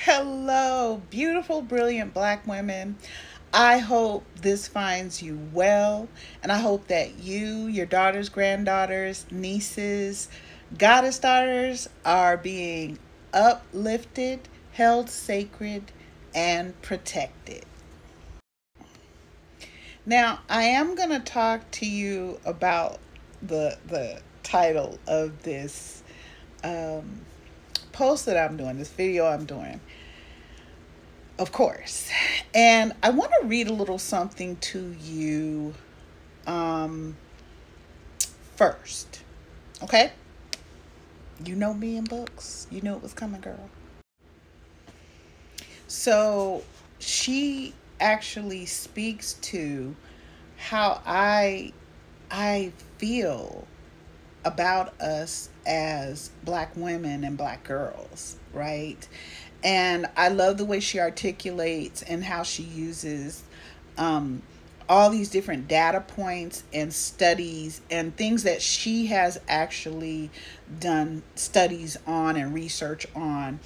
Hello, beautiful, brilliant black women. I hope this finds you well, and I hope that you, your daughters, granddaughters, nieces, goddess daughters are being uplifted, held sacred, and protected. Now, I am going to talk to you about the title of this um, post that I'm doing, this video I'm doing. Of course. And I want to read a little something to you um, first. Okay? You know me in books. You knew it was coming, girl. So she actually speaks to how I feel about us as black women and black girls, right? And I love the way she articulates and how she uses um, all these different data points and studies and things that she has actually done studies on and research on,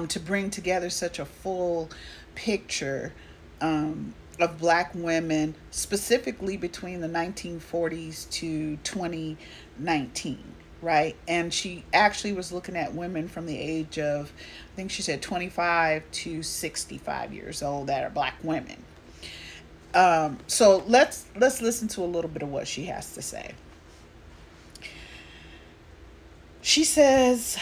to bring together such a full picture of black women, specifically between the 1940s to 2019, right? And she actually was looking at women from the age of, I think she said 25 to 65 years old that are black women. So let's listen to a little bit of what she has to say. She says,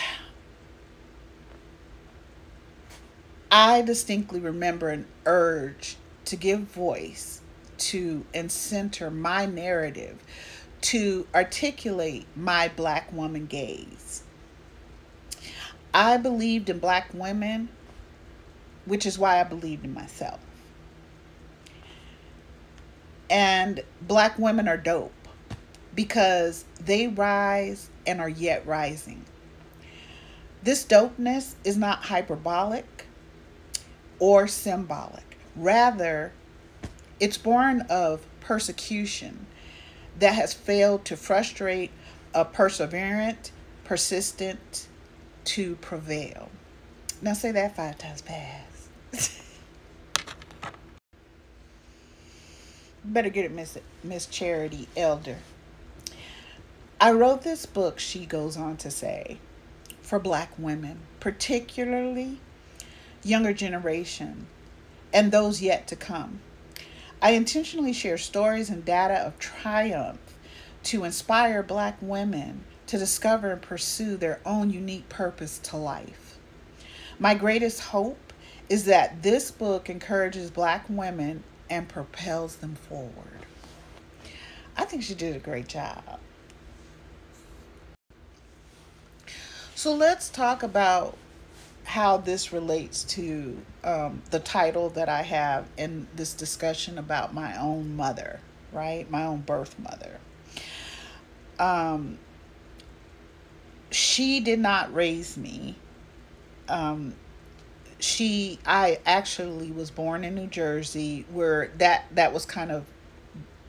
I distinctly remember an urge to give voice to and center my narrative, to articulate my black woman gaze. I believed in black women, which is why I believed in myself. And black women are dope because they rise and are yet rising. This dopeness is not hyperbolic or symbolic. Rather, it's born of persecution that has failed to frustrate a perseverant, persistent to prevail. Now say that 5 times fast. Better get it, Miss Charity Elder. I wrote this book, she goes on to say, for black women, particularly younger generation and those yet to come. I intentionally share stories and data of triumph to inspire black women to discover and pursue their own unique purpose to life. My greatest hope is that this book encourages black women and propels them forward. I think she did a great job. So let's talk about how this relates to the title that I have in this discussion about my own mother, right? My own birth mother. She did not raise me. I actually was born in New Jersey, where that was kind of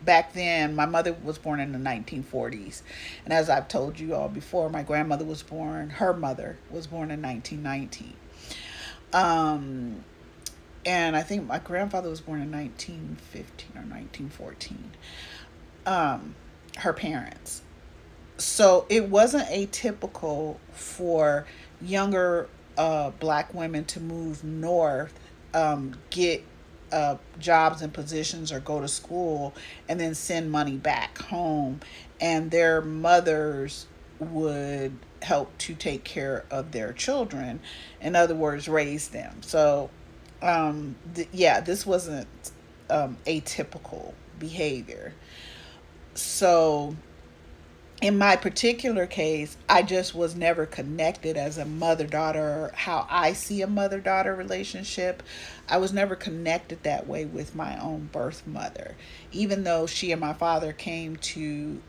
back then. My mother was born in the 1940s. And as I've told you all before, my grandmother was born, her mother was born in 1919. And I think my grandfather was born in 1915 or 1914. Her parents. So it wasn't atypical for younger black women to move north, get jobs and positions or go to school and then send money back home, and their mothers would help to take care of their children, in other words, raise them. So this wasn't atypical behavior. So in my particular case, I just was never connected as a mother-daughter, or how I see a mother-daughter relationship. I was never connected that way with my own birth mother, even though she and my father came to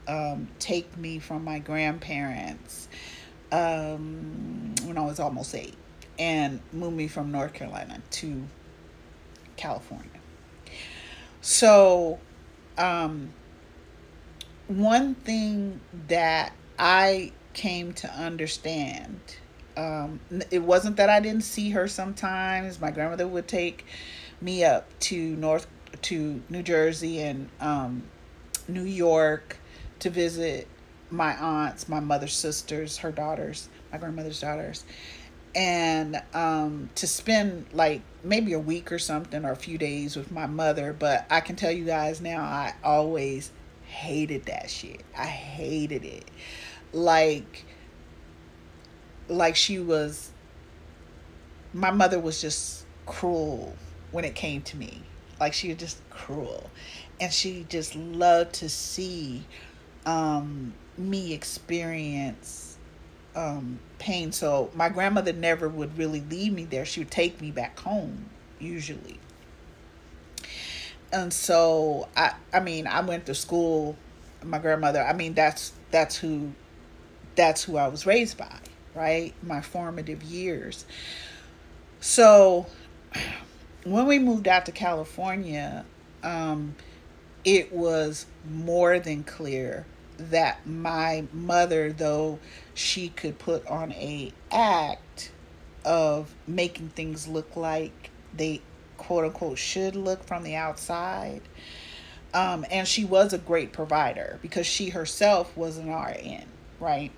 take me from my grandparents when I was almost 8 and moved me from North Carolina to California. So one thing that I came to understand It wasn't that I didn't see her sometimes. My grandmother would take me up to New Jersey and New York to visit my aunts, my mother's sisters, her daughters, my grandmother's daughters, and to spend like maybe a week or something or a few days with my mother. But I can tell you guys now, I always hated that shit. I hated it. Like she was, my mother was just cruel when it came to me. Like she was just cruel, and she just loved to see me experience pain. So my grandmother never would really leave me there. She would take me back home usually. And so I mean, I went to school. My grandmother, I mean, that's who I was raised by, right? My formative years. So when we moved out to California, it was more than clear that my mother, though she could put on a act of making things look like they quote unquote should look from the outside, and she was a great provider because she herself was an RN, right?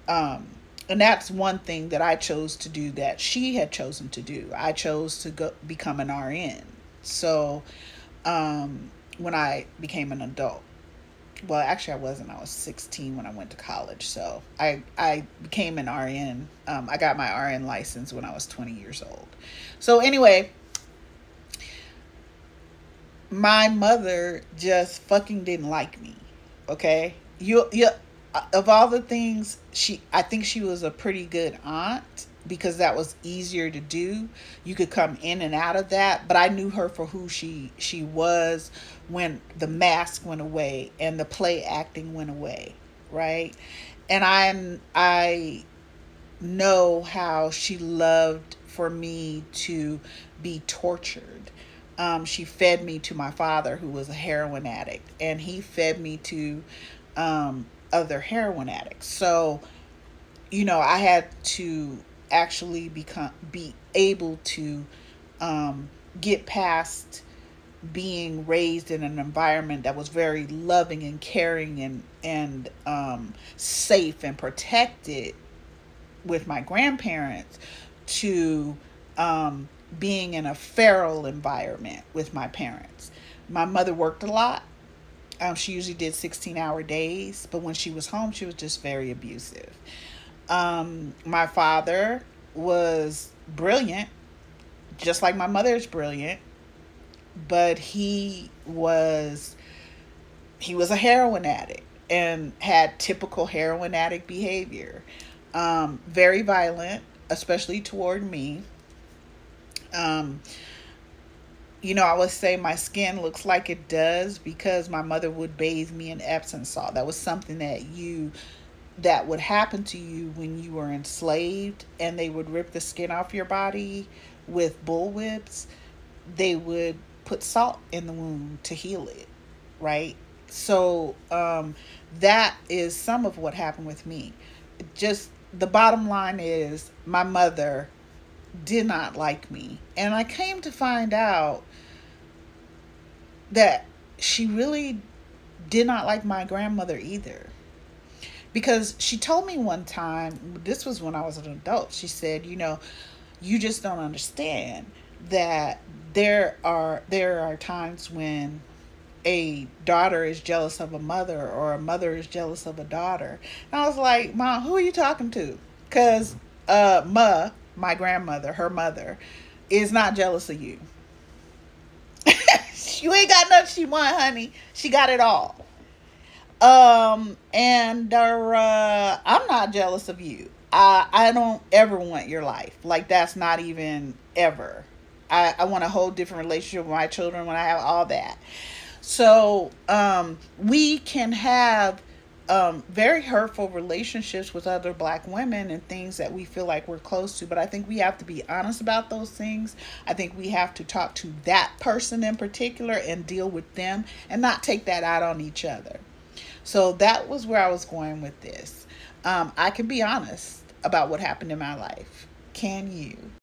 And that's one thing that I chose to do that she had chosen to do. I chose to go become an RN. So when I became an adult, well, actually I wasn't. I was 16 when I went to college. So I became an RN. I got my RN license when I was 20 years old. So anyway, my mother just fucking didn't like me. Okay, you of all the things, I think she was a pretty good aunt because that was easier to do. You could come in and out of that, but I knew her for who she was when the mask went away and the play acting went away, right? And I know how she loved for me to be tortured. She fed me to my father, who was a heroin addict, and he fed me to other heroin addicts. So, I had to actually be able to get past being raised in an environment that was very loving and caring and safe and protected with my grandparents to being in a feral environment with my parents. My mother worked a lot. She usually did 16-hour days, but when she was home, she was just very abusive. My father was brilliant, just like my mother is brilliant, but he was a heroin addict and had typical heroin addict behavior. Very violent, especially toward me. I would say my skin looks like it does because my mother would bathe me in Epsom salt. That was something that would happen to you when you were enslaved, and they would rip the skin off your body with bullwhips. They would put salt in the wound to heal it, right? So that is some of what happened with me. Just the bottom line is my mother did not like me. And I came to find out that she really did not like my grandmother either. Because she told me one time, this was when I was an adult, she said, you just don't understand that there are times when a daughter is jealous of a mother or a mother is jealous of a daughter. And I was like, Mom, who are you talking to? Because my grandmother, her mother, is not jealous of you. You ain't got nothing she want, honey. She got it all. And I'm not jealous of you. I don't ever want your life. Like, that's not even ever. I want a whole different relationship with my children when I have all that. So we can have very hurtful relationships with other Black women and things that we feel like we're close to. But I think we have to be honest about those things. I think we have to talk to that person in particular and deal with them and not take that out on each other. So that was where I was going with this. I can be honest. about what happened in my life? Can you?